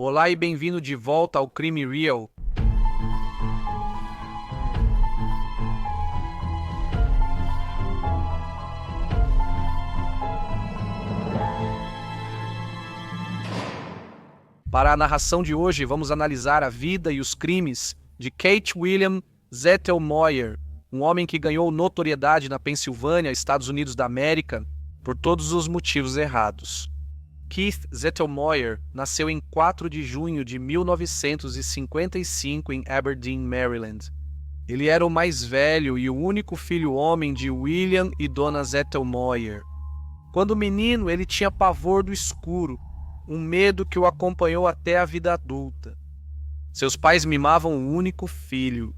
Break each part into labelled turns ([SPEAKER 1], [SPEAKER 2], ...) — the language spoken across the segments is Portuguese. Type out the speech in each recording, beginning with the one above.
[SPEAKER 1] Olá e bem-vindo de volta ao Crime Real. Para a narração de hoje, vamos analisar a vida e os crimes de Keith William Zettelmoyer, um homem que ganhou notoriedade na Pensilvânia, Estados Unidos da América, por todos os motivos errados. Keith Zettelmoyer nasceu em 4 de junho de 1955 em Aberdeen, Maryland. Ele era o mais velho e o único filho homem de William e Donna Zettelmoyer. Quando menino, ele tinha pavor do escuro, um medo que o acompanhou até a vida adulta. Seus pais mimavam o único filho,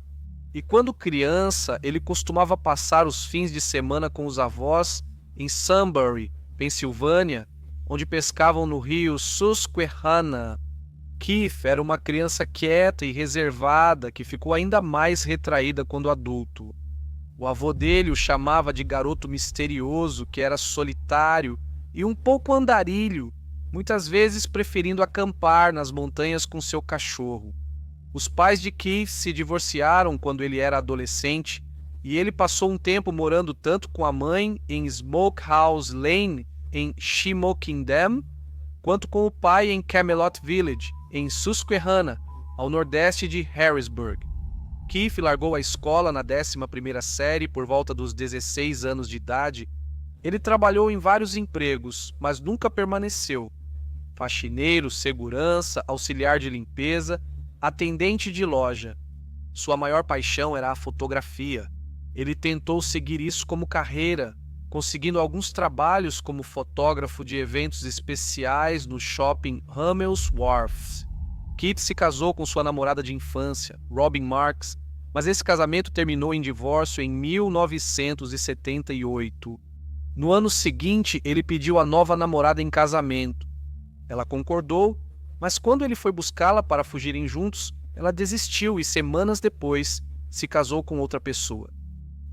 [SPEAKER 1] e quando criança, ele costumava passar os fins de semana com os avós em Sunbury, Pensilvânia, onde pescavam no rio Susquehanna. Keith era uma criança quieta e reservada que ficou ainda mais retraída quando adulto. O avô dele o chamava de garoto misterioso, que era solitário e um pouco andarilho, muitas vezes preferindo acampar nas montanhas com seu cachorro. Os pais de Keith se divorciaram quando ele era adolescente e ele passou um tempo morando tanto com a mãe em Smokehouse Lane, em Shimokindam, quanto com o pai em Camelot Village, em Susquehanna, ao nordeste de Harrisburg. Keith largou a escola na 11ª série por volta dos 16 anos de idade. Ele trabalhou em vários empregos, mas nunca permaneceu. Faxineiro, segurança, auxiliar de limpeza, atendente de loja. Sua maior paixão era a fotografia. Ele tentou seguir isso como carreira, conseguindo alguns trabalhos como fotógrafo de eventos especiais no shopping Hummel's Wharf. Keith se casou com sua namorada de infância, Robin Marks, mas esse casamento terminou em divórcio em 1978. No ano seguinte, ele pediu a nova namorada em casamento. Ela concordou, mas quando ele foi buscá-la para fugirem juntos, ela desistiu e semanas depois se casou com outra pessoa.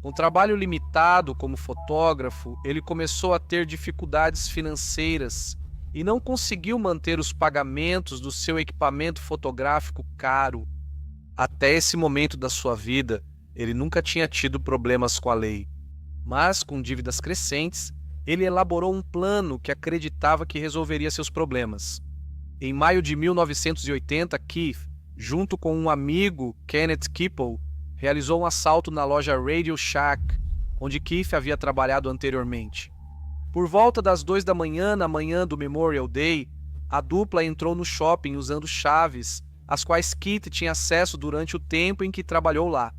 [SPEAKER 1] Com trabalho limitado como fotógrafo, ele começou a ter dificuldades financeiras e não conseguiu manter os pagamentos do seu equipamento fotográfico caro. Até esse momento da sua vida, ele nunca tinha tido problemas com a lei. Mas, com dívidas crescentes, ele elaborou um plano que acreditava que resolveria seus problemas. Em maio de 1980, Keith, junto com um amigo, Kenneth Kipple, realizou um assalto na loja Radio Shack, onde Keith havia trabalhado anteriormente. Por volta das 2 da manhã, na manhã do Memorial Day, a dupla entrou no shopping usando chaves, às quais Keith tinha acesso durante o tempo em que trabalhou lá.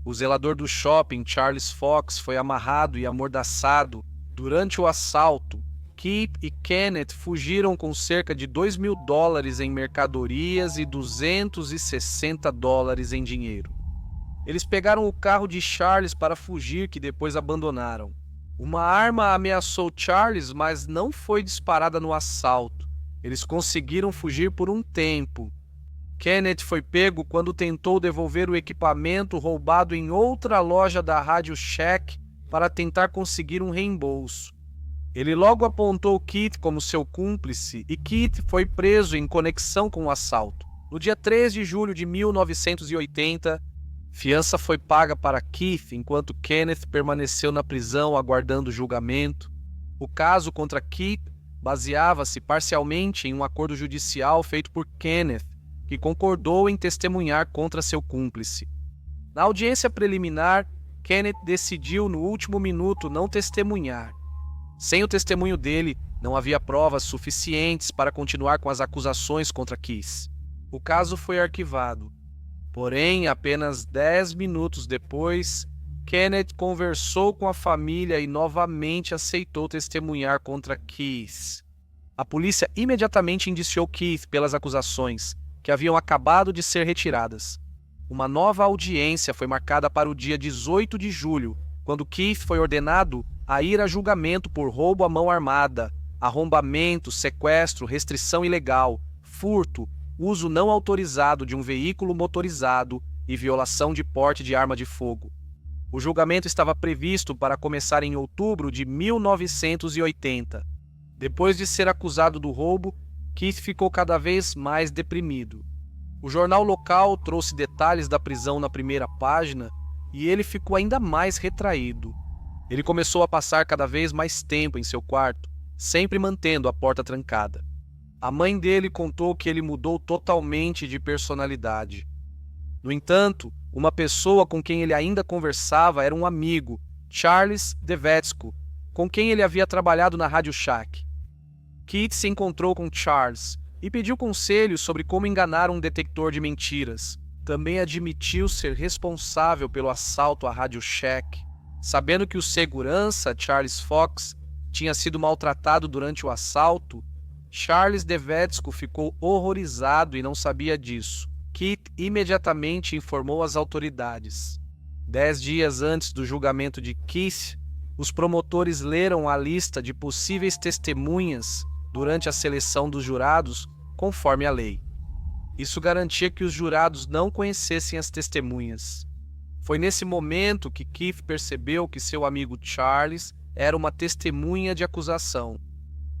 [SPEAKER 1] O zelador do shopping, Charles Fox, foi amarrado e amordaçado. Durante o assalto, Keith e Kenneth fugiram com cerca de $2.000 em mercadorias e $260 em dinheiro. Eles pegaram o carro de Charles para fugir, que depois abandonaram. Uma arma ameaçou Charles, mas não foi disparada no assalto. Eles conseguiram fugir por um tempo. Kenneth foi pego quando tentou devolver o equipamento roubado em outra loja da Radio Shack para tentar conseguir um reembolso. Ele logo apontou Keith como seu cúmplice e Keith foi preso em conexão com o assalto. No dia 3 de julho de 1980, fiança foi paga para Keith enquanto Kenneth permaneceu na prisão aguardando julgamento. O caso contra Keith baseava-se parcialmente em um acordo judicial feito por Kenneth, que concordou em testemunhar contra seu cúmplice. Na audiência preliminar, Kenneth decidiu no último minuto não testemunhar. Sem o testemunho dele, não havia provas suficientes para continuar com as acusações contra Keith. O caso foi arquivado. Porém, apenas 10 minutos depois, Kenneth conversou com a família e novamente aceitou testemunhar contra Keith. A polícia imediatamente indiciou Keith pelas acusações, que haviam acabado de ser retiradas. Uma nova audiência foi marcada para o dia 18 de julho, quando Keith foi ordenado a ir a julgamento por roubo à mão armada, arrombamento, sequestro, restrição ilegal, furto, uso não autorizado de um veículo motorizado e violação de porte de arma de fogo. O julgamento estava previsto para começar em outubro de 1980. Depois de ser acusado do roubo, Keith ficou cada vez mais deprimido. O jornal local trouxe detalhes da prisão na primeira página e ele ficou ainda mais retraído. Ele começou a passar cada vez mais tempo em seu quarto, sempre mantendo a porta trancada. A mãe dele contou que ele mudou totalmente de personalidade. No entanto, uma pessoa com quem ele ainda conversava era um amigo, Charles Devetsko, com quem ele havia trabalhado na Rádio Shack. Keith se encontrou com Charles e pediu conselhos sobre como enganar um detector de mentiras. Também admitiu ser responsável pelo assalto à Rádio Shack. Sabendo que o segurança, Charles Fox, tinha sido maltratado durante o assalto, Charles Devetsko ficou horrorizado e não sabia disso. Keith imediatamente informou as autoridades. 10 dias antes do julgamento de Keith, os promotores leram a lista de possíveis testemunhas durante a seleção dos jurados, conforme a lei. Isso garantia que os jurados não conhecessem as testemunhas. Foi nesse momento que Keith percebeu que seu amigo Charles era uma testemunha de acusação.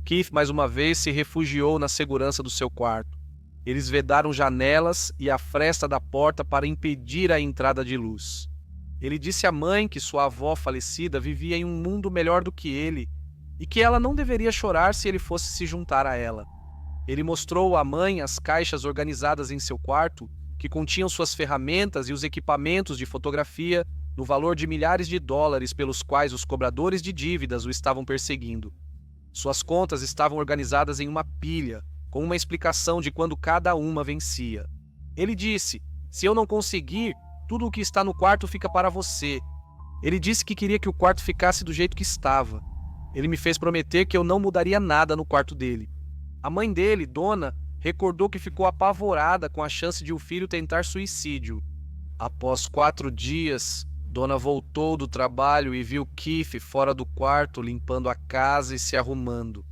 [SPEAKER 1] Keith mais uma vez se refugiou na segurança do seu quarto. Eles vedaram janelas e a fresta da porta para impedir a entrada de luz. Ele disse à mãe que sua avó falecida vivia em um mundo melhor do que ele e que ela não deveria chorar se ele fosse se juntar a ela. Ele mostrou à mãe as caixas organizadas em seu quarto que continham suas ferramentas e os equipamentos de fotografia no valor de milhares de dólares pelos quais os cobradores de dívidas o estavam perseguindo. Suas contas estavam organizadas em uma pilha, com uma explicação de quando cada uma vencia. Ele disse: "Se eu não conseguir, tudo o que está no quarto fica para você." Ele disse que queria que o quarto ficasse do jeito que estava. Ele me fez prometer que eu não mudaria nada no quarto dele. A mãe dele, Donna, recordou que ficou apavorada com a chance de o filho tentar suicídio. Após 4 dias, Donna voltou do trabalho e viu Keith fora do quarto limpando a casa e se arrumando.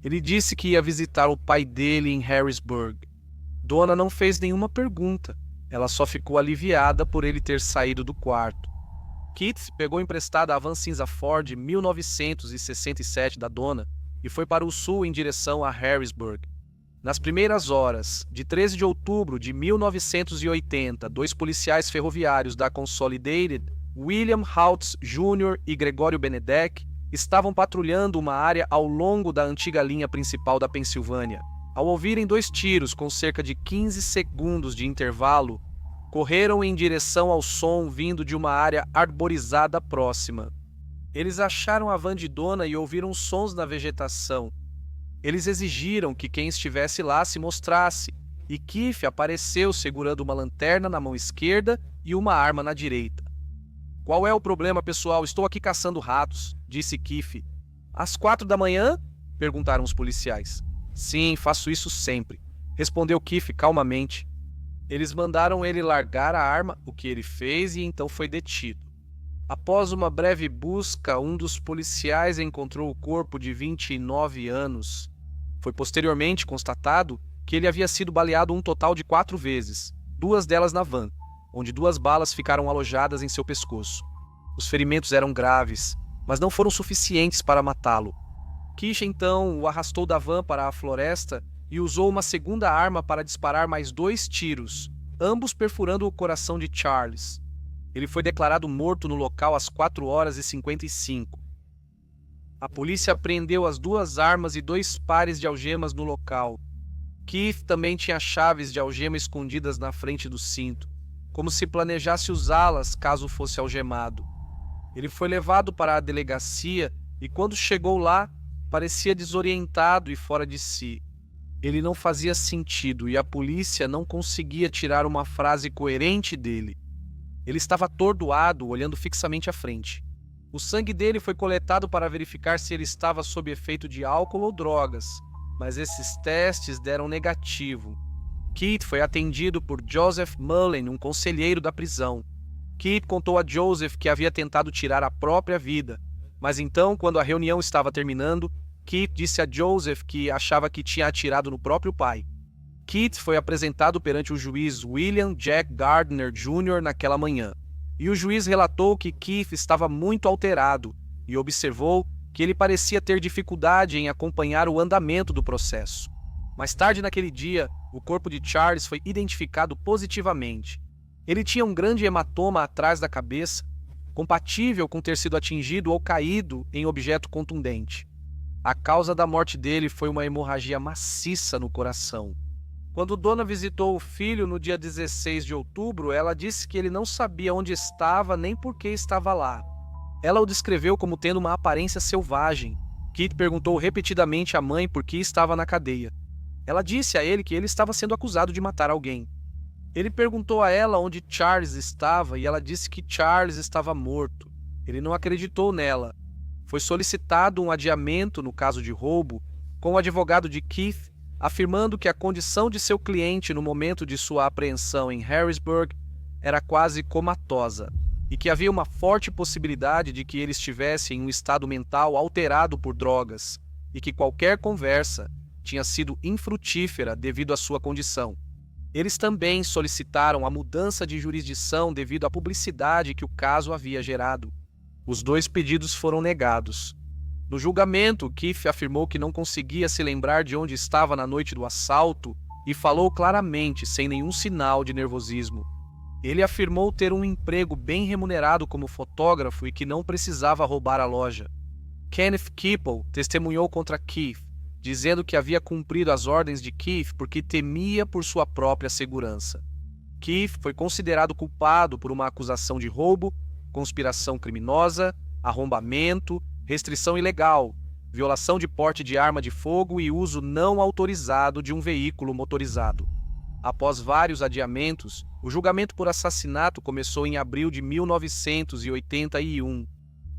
[SPEAKER 1] Ele disse que ia visitar o pai dele em Harrisburg. Donna não fez nenhuma pergunta. Ela só ficou aliviada por ele ter saído do quarto. Keith pegou emprestada a van cinza Ford 1967 da Donna e foi para o sul em direção a Harrisburg. Nas primeiras horas de 13 de outubro de 1980, 2 policiais ferroviários da Consolidated, William Haltz Jr. e Gregório Benedek, estavam patrulhando uma área ao longo da antiga linha principal da Pensilvânia. Ao ouvirem 2 tiros com cerca de 15 segundos de intervalo, correram em direção ao som vindo de uma área arborizada próxima. Eles acharam a van de Donna e ouviram sons na vegetação. Eles exigiram que quem estivesse lá se mostrasse, e Keith apareceu segurando uma lanterna na mão esquerda e uma arma na direita. "Qual é o problema, pessoal? Estou aqui caçando ratos", disse Keith. "Às 4 da manhã?" perguntaram os policiais. "Sim, faço isso sempre", respondeu Keith calmamente. Eles mandaram ele largar a arma, o que ele fez, e então foi detido. Após uma breve busca, um dos policiais encontrou o corpo de 29 anos. Foi posteriormente constatado que ele havia sido baleado um total de 4 vezes, 2 delas na van, onde 2 balas ficaram alojadas em seu pescoço. Os ferimentos eram graves, mas não foram suficientes para matá-lo. Keith então o arrastou da van para a floresta e usou uma segunda arma para disparar mais 2 tiros, ambos perfurando o coração de Charles. Ele foi declarado morto no local às 4h55. A polícia apreendeu as 2 armas e 2 pares de algemas no local. Keith também tinha chaves de algema escondidas na frente do cinto, como se planejasse usá-las caso fosse algemado. Ele foi levado para a delegacia e, quando chegou lá, parecia desorientado e fora de si. Ele não fazia sentido e a polícia não conseguia tirar uma frase coerente dele. Ele estava atordoado, olhando fixamente à frente. O sangue dele foi coletado para verificar se ele estava sob efeito de álcool ou drogas, mas esses testes deram negativo. Keith foi atendido por Joseph Mullen, um conselheiro da prisão. Keith contou a Joseph que havia tentado tirar a própria vida, mas então, quando a reunião estava terminando, Keith disse a Joseph que achava que tinha atirado no próprio pai. Keith foi apresentado perante o juiz William Jack Gardner Jr. naquela manhã, e o juiz relatou que Keith estava muito alterado e observou que ele parecia ter dificuldade em acompanhar o andamento do processo. Mais tarde naquele dia, o corpo de Charles foi identificado positivamente. Ele tinha um grande hematoma atrás da cabeça, compatível com ter sido atingido ou caído em objeto contundente. A causa da morte dele foi uma hemorragia maciça no coração. Quando Donna visitou o filho no dia 16 de outubro, ela disse que ele não sabia onde estava nem por que estava lá. Ela o descreveu como tendo uma aparência selvagem. Keith perguntou repetidamente à mãe por que estava na cadeia. Ela disse a ele que ele estava sendo acusado de matar alguém. Ele perguntou a ela onde Charles estava e ela disse que Charles estava morto. Ele não acreditou nela. Foi solicitado um adiamento no caso de roubo, com o advogado de Keith afirmando que a condição de seu cliente no momento de sua apreensão em Harrisburg era quase comatosa e que havia uma forte possibilidade de que ele estivesse em um estado mental alterado por drogas e que qualquer conversa tinha sido infrutífera devido à sua condição. Eles também solicitaram a mudança de jurisdição devido à publicidade que o caso havia gerado. Os dois pedidos foram negados. No julgamento, Keith afirmou que não conseguia se lembrar de onde estava na noite do assalto e falou claramente, sem nenhum sinal de nervosismo. Ele afirmou ter um emprego bem remunerado como fotógrafo e que não precisava roubar a loja. Kenneth Keeple testemunhou contra Keith, dizendo que havia cumprido as ordens de Keith porque temia por sua própria segurança. Keith foi considerado culpado por uma acusação de roubo, conspiração criminosa, arrombamento, restrição ilegal, violação de porte de arma de fogo e uso não autorizado de um veículo motorizado. Após vários adiamentos, o julgamento por assassinato começou em abril de 1981.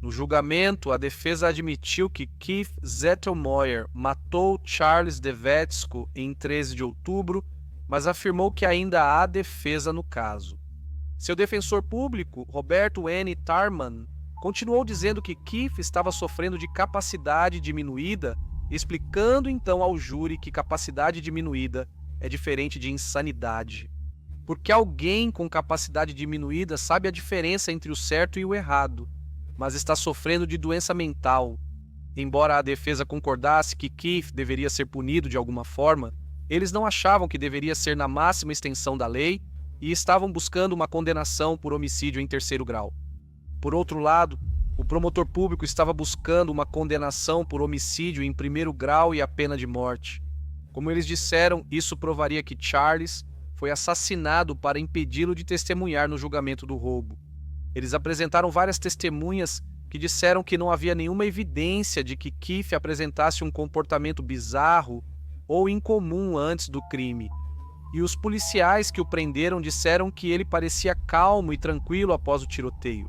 [SPEAKER 1] No julgamento, a defesa admitiu que Keith Zettelmoyer matou Charles Devetsko em 13 de outubro, mas afirmou que ainda há defesa no caso. Seu defensor público, Roberto N. Tarman, continuou dizendo que Keith estava sofrendo de capacidade diminuída, explicando então ao júri que capacidade diminuída é diferente de insanidade. Porque alguém com capacidade diminuída sabe a diferença entre o certo e o errado, mas está sofrendo de doença mental. Embora a defesa concordasse que Keith deveria ser punido de alguma forma, eles não achavam que deveria ser na máxima extensão da lei e estavam buscando uma condenação por homicídio em terceiro grau. Por outro lado, o promotor público estava buscando uma condenação por homicídio em primeiro grau e a pena de morte. Como eles disseram, isso provaria que Charles foi assassinado para impedi-lo de testemunhar no julgamento do roubo. Eles apresentaram várias testemunhas que disseram que não havia nenhuma evidência de que Keith apresentasse um comportamento bizarro ou incomum antes do crime. E os policiais que o prenderam disseram que ele parecia calmo e tranquilo após o tiroteio.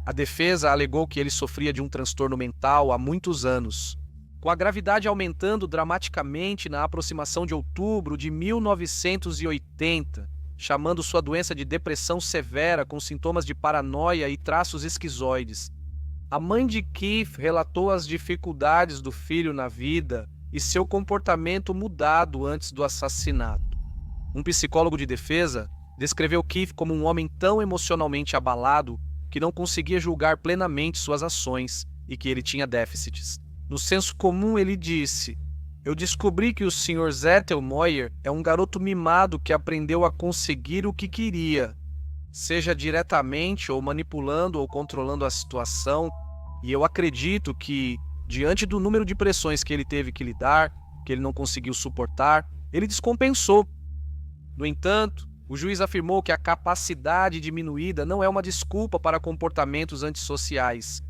[SPEAKER 1] A defesa alegou que ele sofria de um transtorno mental há muitos anos, com a gravidade aumentando dramaticamente na aproximação de outubro de 1980, chamando sua doença de depressão severa com sintomas de paranoia e traços esquizoides. A mãe de Keith relatou as dificuldades do filho na vida e seu comportamento mudado antes do assassinato. Um psicólogo de defesa descreveu Keith como um homem tão emocionalmente abalado que não conseguia julgar plenamente suas ações e que ele tinha déficits. No senso comum, ele disse: "Eu descobri que o Sr. Zettelmoyer é um garoto mimado que aprendeu a conseguir o que queria, seja diretamente ou manipulando ou controlando a situação, e eu acredito que, diante do número de pressões que ele teve que lidar, que ele não conseguiu suportar, ele descompensou." No entanto, o juiz afirmou que a capacidade diminuída não é uma desculpa para comportamentos antissociais.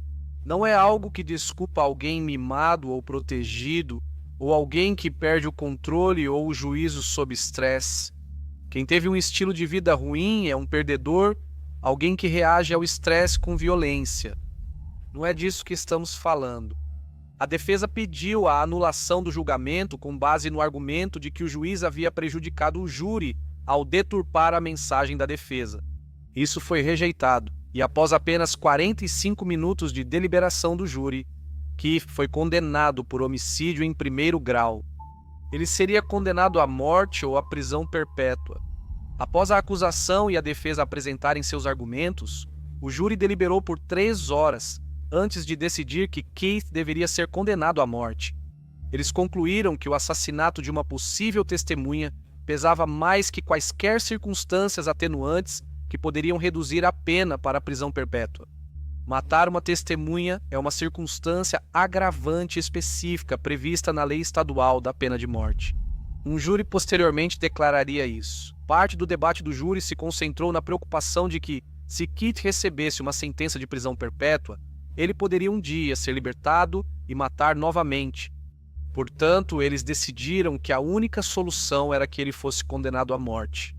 [SPEAKER 1] Não é algo que desculpa alguém mimado ou protegido, ou alguém que perde o controle ou o juízo sob estresse. Quem teve um estilo de vida ruim é um perdedor, alguém que reage ao estresse com violência. Não é disso que estamos falando. A defesa pediu a anulação do julgamento com base no argumento de que o juiz havia prejudicado o júri ao deturpar a mensagem da defesa. Isso foi rejeitado, e após apenas 45 minutos de deliberação do júri, Keith foi condenado por homicídio em primeiro grau. Ele seria condenado à morte ou à prisão perpétua. Após a acusação e a defesa apresentarem seus argumentos, o júri deliberou por 3 horas antes de decidir que Keith deveria ser condenado à morte. Eles concluíram que o assassinato de uma possível testemunha pesava mais que quaisquer circunstâncias atenuantes que poderiam reduzir a pena para a prisão perpétua. Matar uma testemunha é uma circunstância agravante específica prevista na lei estadual da pena de morte. Um júri posteriormente declararia isso. Parte do debate do júri se concentrou na preocupação de que, se Keith recebesse uma sentença de prisão perpétua, ele poderia um dia ser libertado e matar novamente. Portanto, eles decidiram que a única solução era que ele fosse condenado à morte.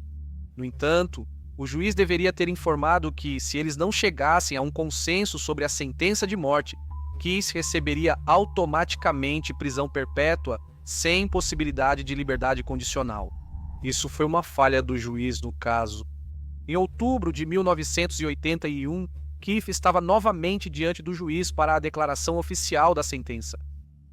[SPEAKER 1] No entanto, o juiz deveria ter informado que, se eles não chegassem a um consenso sobre a sentença de morte, Keith receberia automaticamente prisão perpétua sem possibilidade de liberdade condicional. Isso foi uma falha do juiz no caso. Em outubro de 1981, Keith estava novamente diante do juiz para a declaração oficial da sentença.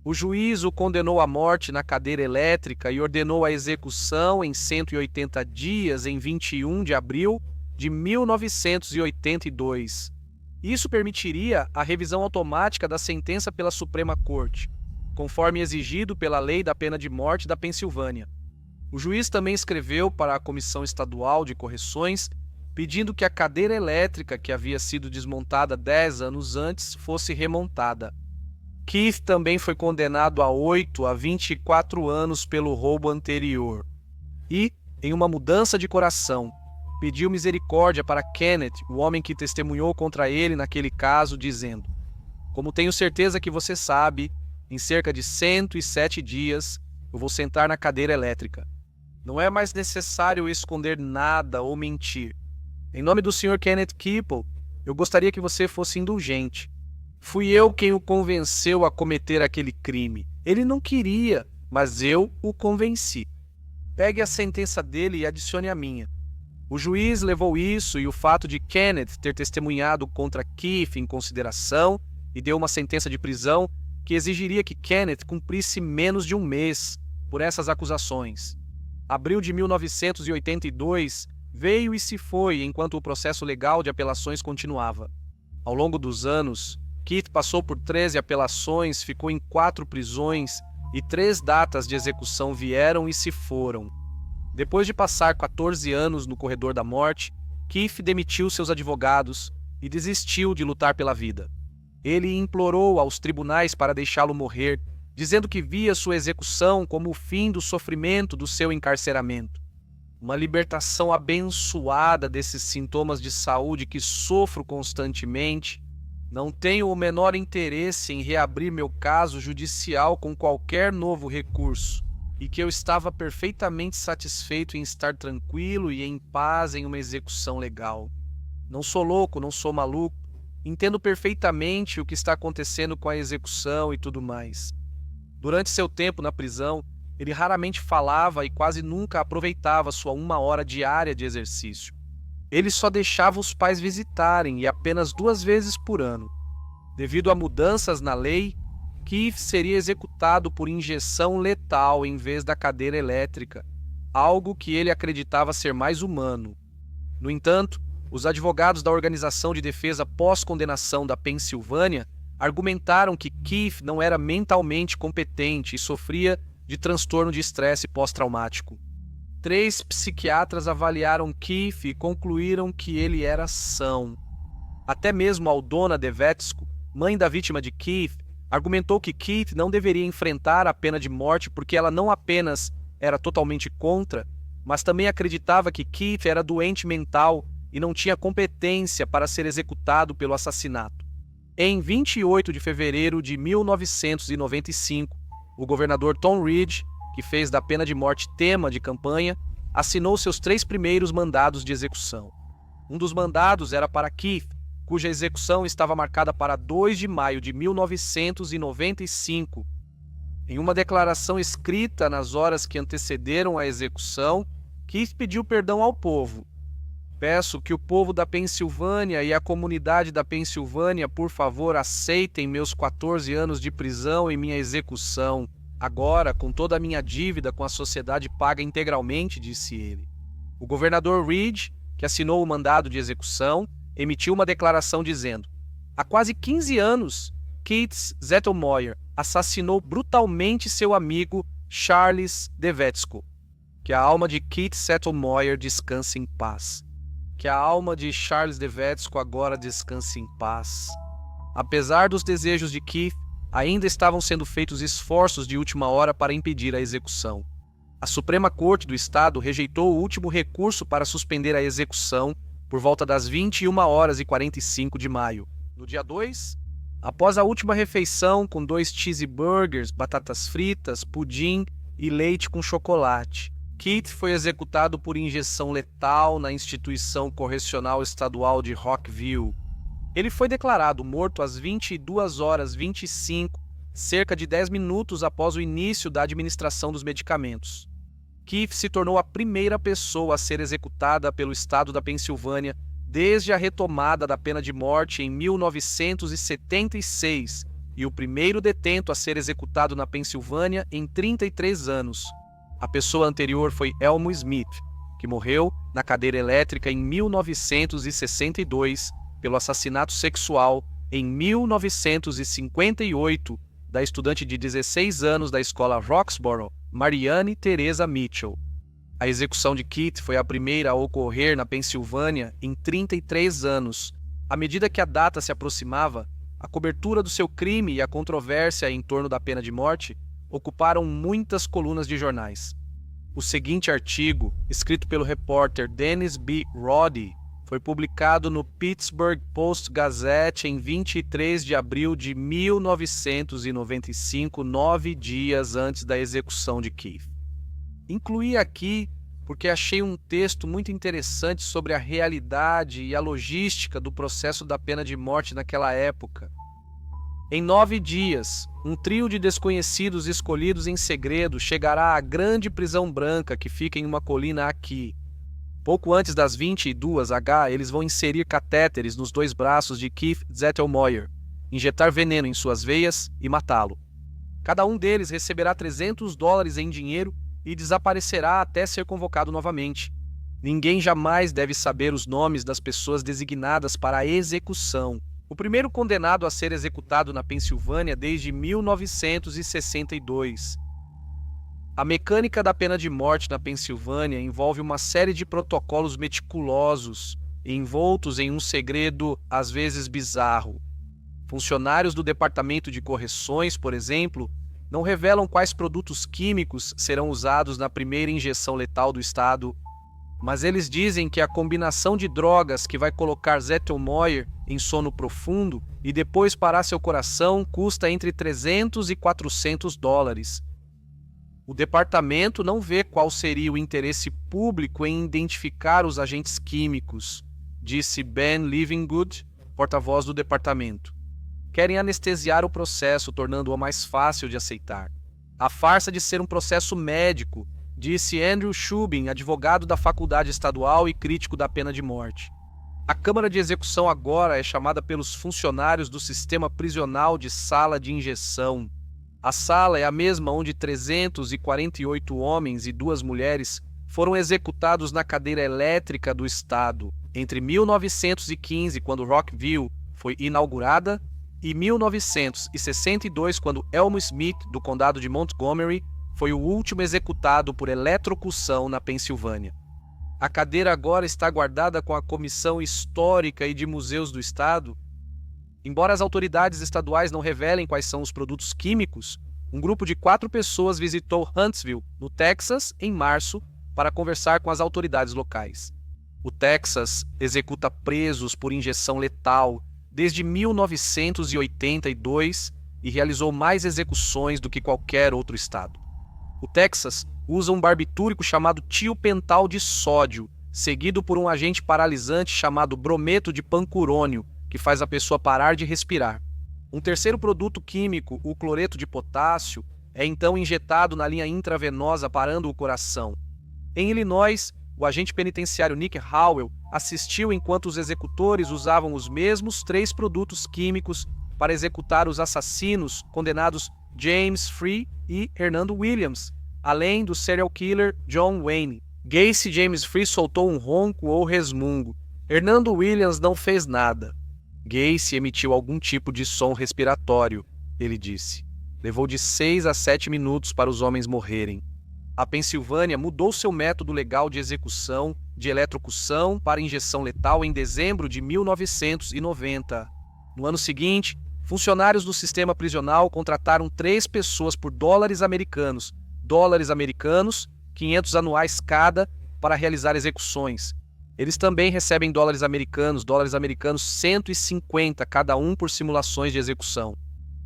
[SPEAKER 1] O juiz o condenou à morte na cadeira elétrica e ordenou a execução em 180 dias em 21 de abril de 1982. Isso permitiria a revisão automática da sentença pela Suprema Corte, conforme exigido pela Lei da Pena de Morte da Pensilvânia. O juiz também escreveu para a Comissão Estadual de Correções pedindo que a cadeira elétrica que havia sido desmontada 10 anos antes fosse remontada. Keith também foi condenado a 8 a 24 anos pelo roubo anterior. E, em uma mudança de coração, pediu misericórdia para Kenneth, o homem que testemunhou contra ele naquele caso, dizendo: "Como tenho certeza que você sabe, em cerca de 107 dias, eu vou sentar na cadeira elétrica. Não é mais necessário esconder nada ou mentir. Em nome do Sr. Kenneth Keeple, eu gostaria que você fosse indulgente. Fui eu quem o convenceu a cometer aquele crime. Ele não queria, mas eu o convenci. Pegue a sentença dele e adicione a minha." O juiz levou isso e o fato de Kenneth ter testemunhado contra Keith em consideração e deu uma sentença de prisão que exigiria que Kenneth cumprisse menos de um mês por essas acusações. Abril de 1982 veio e se foi enquanto o processo legal de apelações continuava. Ao longo dos anos, Keith passou por 13 apelações, ficou em 4 prisões e 3 datas de execução vieram e se foram. Depois de passar 14 anos no corredor da morte, Keith demitiu seus advogados e desistiu de lutar pela vida. Ele implorou aos tribunais para deixá-lo morrer, dizendo que via sua execução como o fim do sofrimento do seu encarceramento. Uma libertação abençoada desses sintomas de saúde que sofro constantemente. Não tenho o menor interesse em reabrir meu caso judicial com qualquer novo recurso, e que eu estava perfeitamente satisfeito em estar tranquilo e em paz em uma execução legal. Não sou louco, não sou maluco, entendo perfeitamente o que está acontecendo com a execução e tudo mais. Durante seu tempo na prisão, ele raramente falava e quase nunca aproveitava sua 1 hora diária de exercício. Ele só deixava os pais visitarem e apenas 2 vezes por ano. Devido a mudanças na lei, Keith seria executado por injeção letal em vez da cadeira elétrica, algo que ele acreditava ser mais humano. No entanto, os advogados da Organização de Defesa Pós-Condenação da Pensilvânia argumentaram que Keith não era mentalmente competente e sofria de transtorno de estresse pós-traumático. 3 psiquiatras avaliaram Keith e concluíram que ele era são. Até mesmo Aldona Devetsko, mãe da vítima de Keith, argumentou que Keith não deveria enfrentar a pena de morte porque ela não apenas era totalmente contra, mas também acreditava que Keith era doente mental e não tinha competência para ser executado pelo assassinato. Em 28 de fevereiro de 1995, o governador Tom Ridge, que fez da pena de morte tema de campanha, assinou seus 3 primeiros mandados de execução. Um dos mandados era para Keith, cuja execução estava marcada para 2 de maio de 1995. Em uma declaração escrita nas horas que antecederam a execução, Keith pediu perdão ao povo. "Peço que o povo da Pensilvânia e a comunidade da Pensilvânia, por favor, aceitem meus 14 anos de prisão e minha execução. Agora, com toda a minha dívida com a sociedade paga integralmente", disse ele. O governador Ridge, que assinou o mandado de execução, emitiu uma declaração dizendo: "Há quase 15 anos, Keith Zettelmoyer assassinou brutalmente seu amigo Charles Devetsko. Que a alma de Keith Settlemoyer descanse em paz. Que a alma de Charles Devetsko agora descanse em paz. Apesar dos desejos de Keith, ainda estavam sendo feitos esforços de última hora para impedir a execução. A Suprema Corte do Estado rejeitou o último recurso para suspender a execução por volta das 21h45 de maio. No dia 2, após a última refeição com 2 cheeseburgers, batatas fritas, pudim e leite com chocolate, Keith foi executado por injeção letal na instituição correcional estadual de Rockville. Ele foi declarado morto às 22h25, cerca de 10 minutos após o início da administração dos medicamentos. Keith se tornou a primeira pessoa a ser executada pelo estado da Pensilvânia desde a retomada da pena de morte em 1976 e o primeiro detento a ser executado na Pensilvânia em 33 anos. A pessoa anterior foi Elmo Smith, que morreu na cadeira elétrica em 1962 pelo assassinato sexual em 1958 da estudante de 16 anos da escola Roxborough, Marianne Teresa Mitchell. A execução de Keith foi a primeira a ocorrer na Pensilvânia em 33 anos. À medida que a data se aproximava, a cobertura do seu crime e a controvérsia em torno da pena de morte ocuparam muitas colunas de jornais. O seguinte artigo, escrito pelo repórter Dennis B. Roddy, foi publicado no Pittsburgh Post-Gazette em 23 de abril de 1995, 9 dias antes da execução de Keith. Incluí aqui porque achei um texto muito interessante sobre a realidade e a logística do processo da pena de morte naquela época. Em 9 dias, um trio de desconhecidos escolhidos em segredo chegará à grande prisão branca que fica em uma colina aqui. Pouco antes das 22h, eles vão inserir catéteres nos 2 braços de Keith Zettelmoyer, injetar veneno em suas veias e matá-lo. Cada um deles receberá $300 em dinheiro e desaparecerá até ser convocado novamente. Ninguém jamais deve saber os nomes das pessoas designadas para a execução. O primeiro condenado a ser executado na Pensilvânia desde 1962. A mecânica da pena de morte na Pensilvânia envolve uma série de protocolos meticulosos, envoltos em um segredo às vezes bizarro. Funcionários do Departamento de Correções, por exemplo, não revelam quais produtos químicos serão usados na primeira injeção letal do estado, mas eles dizem que a combinação de drogas que vai colocar Zettelmoyer em sono profundo e depois parar seu coração custa entre $300 e $400. O departamento não vê qual seria o interesse público em identificar os agentes químicos, disse Ben Livingood, porta-voz do departamento. Querem anestesiar o processo, tornando-o mais fácil de aceitar. A farsa de ser um processo médico, disse Andrew Shubin, advogado da Faculdade Estadual e crítico da pena de morte. A câmara de execução agora é chamada pelos funcionários do sistema prisional de sala de injeção. A sala é a mesma onde 348 homens e 2 mulheres foram executados na cadeira elétrica do estado entre 1915, quando Rockville foi inaugurada, e 1962, quando Elmo Smith, do condado de Montgomery, foi o último executado por eletrocução na Pensilvânia. A cadeira agora está guardada com a Comissão Histórica e de Museus do Estado. Embora as autoridades estaduais não revelem quais são os produtos químicos, um grupo de 4 pessoas visitou Huntsville, no Texas, em março, para conversar com as autoridades locais. O Texas executa presos por injeção letal desde 1982 e realizou mais execuções do que qualquer outro estado. O Texas usa um barbitúrico chamado tiopental de sódio, seguido por um agente paralisante chamado brometo de pancurônio, que faz a pessoa parar de respirar. Um terceiro produto químico, o cloreto de potássio, é então injetado na linha intravenosa parando o coração. Em Illinois, o agente penitenciário Nick Howell assistiu enquanto os executores usavam os mesmos 3 produtos químicos para executar os assassinos condenados James Free e Hernando Williams, além do serial killer John Wayne. Gacy James Free soltou um ronco ou resmungo. Hernando Williams não fez nada. Gacy emitiu algum tipo de som respiratório, ele disse. Levou de 6 a 7 minutos para os homens morrerem. A Pensilvânia mudou seu método legal de execução de eletrocução para injeção letal em dezembro de 1990. No ano seguinte, funcionários do sistema prisional contrataram 3 pessoas por dólares americanos, 500 anuais cada, para realizar execuções. Eles também recebem dólares americanos 150 cada um por simulações de execução.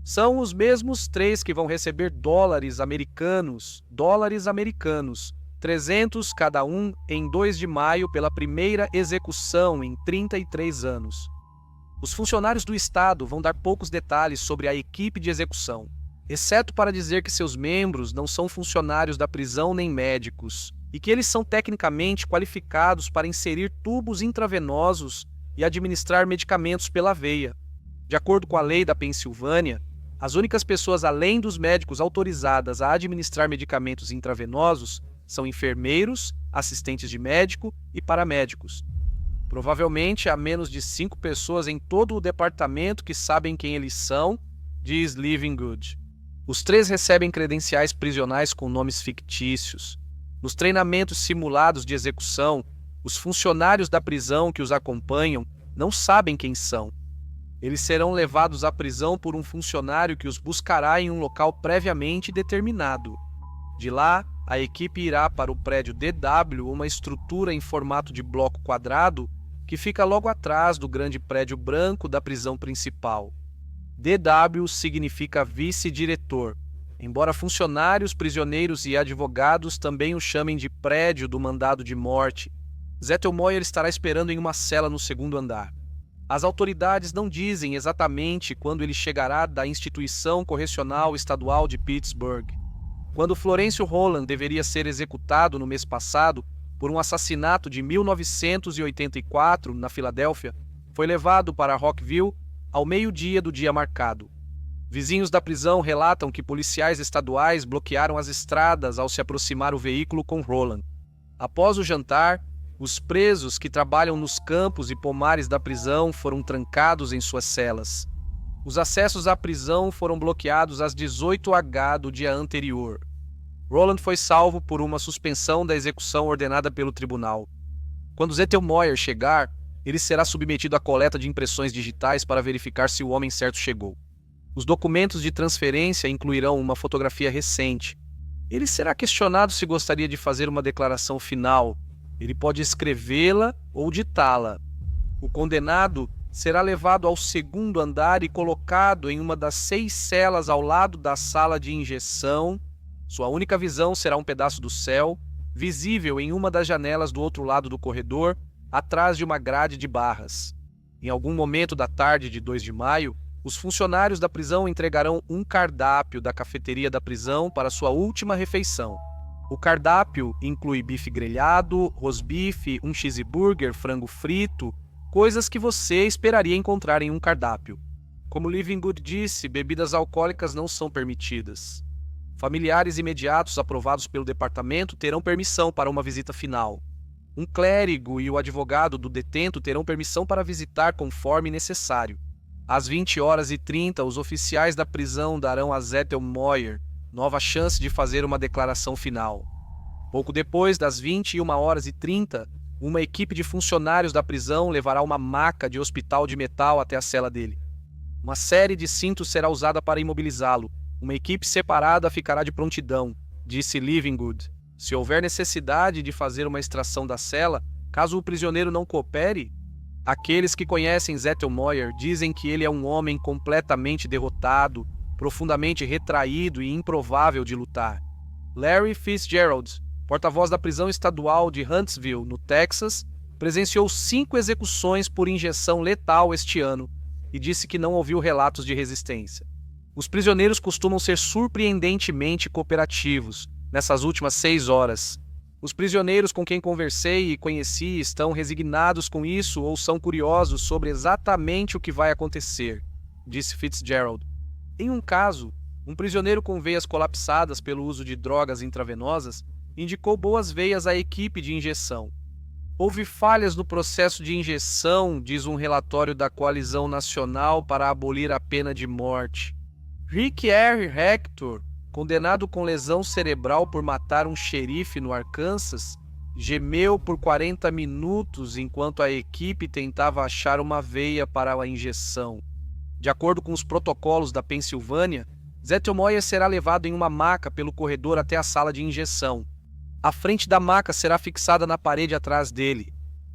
[SPEAKER 1] São os mesmos 3 que vão receber dólares americanos, 300 cada um em 2 de maio pela primeira execução em 33 anos. Os funcionários do Estado vão dar poucos detalhes sobre a equipe de execução, exceto para dizer que seus membros não são funcionários da prisão nem médicos, e que eles são tecnicamente qualificados para inserir tubos intravenosos e administrar medicamentos pela veia. De acordo com a lei da Pensilvânia, as únicas pessoas além dos médicos autorizadas a administrar medicamentos intravenosos são enfermeiros, assistentes de médico e paramédicos. Provavelmente há menos de 5 pessoas em todo o departamento que sabem quem eles são, diz Livingood. Os 3 recebem credenciais prisionais com nomes fictícios. Nos treinamentos simulados de execução, os funcionários da prisão que os acompanham não sabem quem são. Eles serão levados à prisão por um funcionário que os buscará em um local previamente determinado. De lá, a equipe irá para o prédio DW, uma estrutura em formato de bloco quadrado que fica logo atrás do grande prédio branco da prisão principal. DW significa vice-diretor, embora funcionários, prisioneiros e advogados também o chamem de prédio do mandado de morte. Zettelmoyer estará esperando em uma cela no 2º andar. As autoridades não dizem exatamente quando ele chegará da instituição correcional estadual de Pittsburgh. Quando Florencio Roland deveria ser executado no mês passado por um assassinato de 1984 na Filadélfia, foi levado para Rockville ao meio-dia do dia marcado. Vizinhos da prisão relatam que policiais estaduais bloquearam as estradas ao se aproximar o veículo com Roland. Após o jantar, os presos que trabalham nos campos e pomares da prisão foram trancados em suas celas. Os acessos à prisão foram bloqueados às 18h do dia anterior. Roland foi salvo por uma suspensão da execução ordenada pelo tribunal. Quando Zettelmoyer chegar, ele será submetido à coleta de impressões digitais para verificar se o homem certo chegou. Os documentos de transferência incluirão uma fotografia recente. Ele será questionado se gostaria de fazer uma declaração final. Ele pode escrevê-la ou ditá-la. O condenado será levado ao 2º andar e colocado em uma das 6 celas ao lado da sala de injeção. Sua única visão será um pedaço do céu, visível em uma das janelas do outro lado do corredor, atrás de uma grade de barras. Em algum momento da tarde de 2 de maio, os funcionários da prisão entregarão um cardápio da cafeteria da prisão para sua última refeição. O cardápio inclui bife grelhado, rosbife, um cheeseburger, frango frito, coisas que você esperaria encontrar em um cardápio. Como Livingood disse, bebidas alcoólicas não são permitidas. Familiares imediatos aprovados pelo departamento terão permissão para uma visita final. Um clérigo e o advogado do detento terão permissão para visitar conforme necessário. Às 20h30, os oficiais da prisão darão a Zettelmoyer nova chance de fazer uma declaração final. Pouco depois das 21h30, uma equipe de funcionários da prisão levará uma maca de hospital de metal até a cela dele. Uma série de cintos será usada para imobilizá-lo. Uma equipe separada ficará de prontidão, disse Livingood. Se houver necessidade de fazer uma extração da cela, caso o prisioneiro não coopere, aqueles que conhecem Zettelmoyer dizem que ele é um homem completamente derrotado, profundamente retraído e improvável de lutar. Larry Fitzgerald, porta-voz da prisão estadual de Huntsville, no Texas, presenciou 5 execuções por injeção letal este ano e disse que não ouviu relatos de resistência. Os prisioneiros costumam ser surpreendentemente cooperativos nessas últimas 6 horas. Os prisioneiros com quem conversei e conheci estão resignados com isso ou são curiosos sobre exatamente o que vai acontecer, disse Fitzgerald. Em um caso, um prisioneiro com veias colapsadas pelo uso de drogas intravenosas indicou boas veias à equipe de injeção. Houve falhas no processo de injeção, diz um relatório da Coalizão Nacional para abolir a pena de morte. Rick R. Hector, condenado com lesão cerebral por matar um xerife no Arkansas, gemeu por 40 minutos enquanto a equipe tentava achar uma veia para a injeção. De acordo com os protocolos da Pensilvânia, Zettelmoyer será levado em uma maca pelo corredor até a sala de injeção. A frente da maca será fixada na parede atrás dele.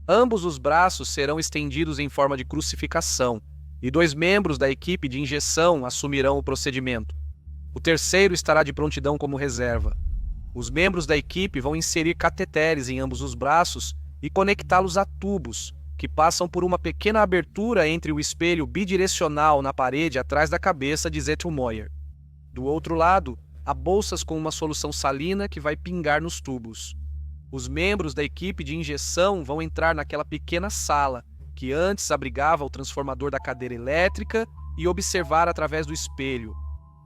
[SPEAKER 1] Ambos os braços serão estendidos em forma de crucificação, e 2 membros da equipe de injeção assumirão o procedimento. O terceiro estará de prontidão como reserva. Os membros da equipe vão inserir cateteres em ambos os braços e conectá-los a tubos, que passam por uma pequena abertura entre o espelho bidirecional na parede atrás da cabeça de Zettelmoyer. Do outro lado, há bolsas com uma solução salina que vai pingar nos tubos. Os membros da equipe de injeção vão entrar naquela pequena sala, que antes abrigava o transformador da cadeira elétrica, e observar através do espelho.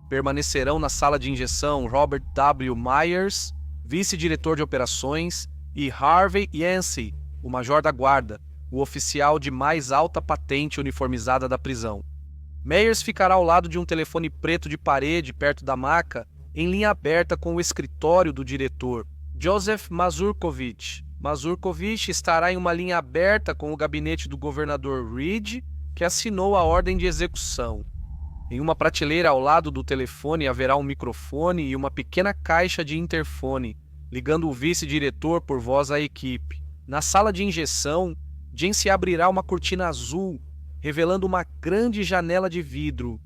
[SPEAKER 1] Permanecerão na sala de injeção Robert W. Myers, vice-diretor de operações, e Harvey Yancey, o major da guarda, o oficial de mais alta patente uniformizada da prisão. Myers ficará ao lado de um telefone preto de parede perto da maca, em linha aberta com o escritório do diretor, Joseph Mazurkovich. Mazurkovich estará em uma linha aberta com o gabinete do governador Reed, que assinou a ordem de execução. Em uma prateleira ao lado do telefone haverá um microfone e uma pequena caixa de interfone, ligando o vice-diretor por voz à equipe. Na sala de injeção, Yancey abrirá uma cortina azul, revelando uma grande janela de vidro.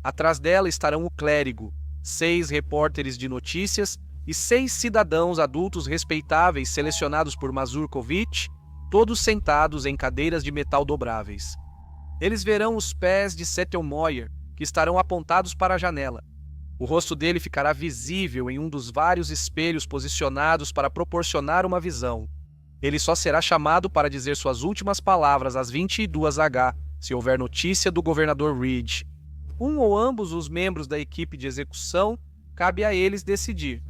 [SPEAKER 1] Atrás dela estarão o clérigo, 6 repórteres de notícias e 6 cidadãos adultos respeitáveis selecionados por Mazurkovich, todos sentados em cadeiras de metal dobráveis. Eles verão os pés de Zettelmoyer, que estarão apontados para a janela. O rosto dele ficará visível em um dos vários espelhos posicionados para proporcionar uma visão. Ele só será chamado para dizer suas últimas palavras às 22h, se houver notícia do governador Reed. Um ou ambos os membros da equipe de execução, cabe a eles decidir.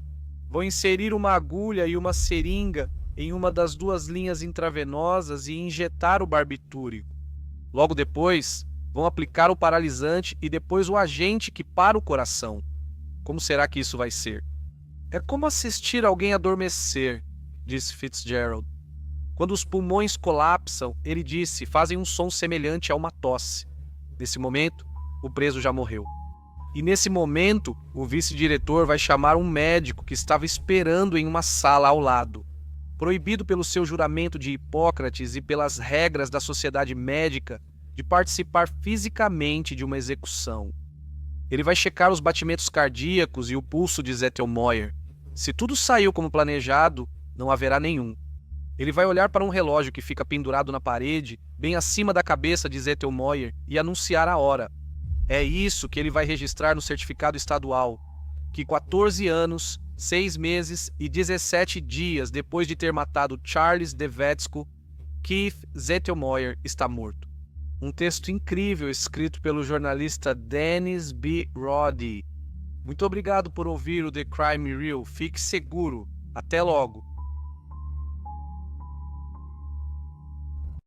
[SPEAKER 1] Vão inserir uma agulha e uma seringa em uma das 2 linhas intravenosas e injetar o barbitúrico. Logo depois, vão aplicar o paralisante e depois o agente que para o coração. Como será que isso vai ser? É como assistir alguém adormecer, disse Fitzgerald. Quando os pulmões colapsam, ele disse, fazem um som semelhante a uma tosse. Nesse momento, o preso já morreu. E nesse momento, o vice-diretor vai chamar um médico que estava esperando em uma sala ao lado. Proibido pelo seu juramento de Hipócrates e pelas regras da sociedade médica de participar fisicamente de uma execução. Ele vai checar os batimentos cardíacos e o pulso de Zettelmoyer. Se tudo saiu como planejado, não haverá nenhum. Ele vai olhar para um relógio que fica pendurado na parede, bem acima da cabeça de Zettelmoyer, e anunciar a hora. É isso que ele vai registrar no certificado estadual, que 14 anos, 6 meses e 17 dias depois de ter matado Charles Devetsko, Keith Zettelmoyer está morto. Um texto incrível escrito pelo jornalista Dennis B. Roddy. Muito obrigado por ouvir o The Crime Reel. Fique seguro. Até logo.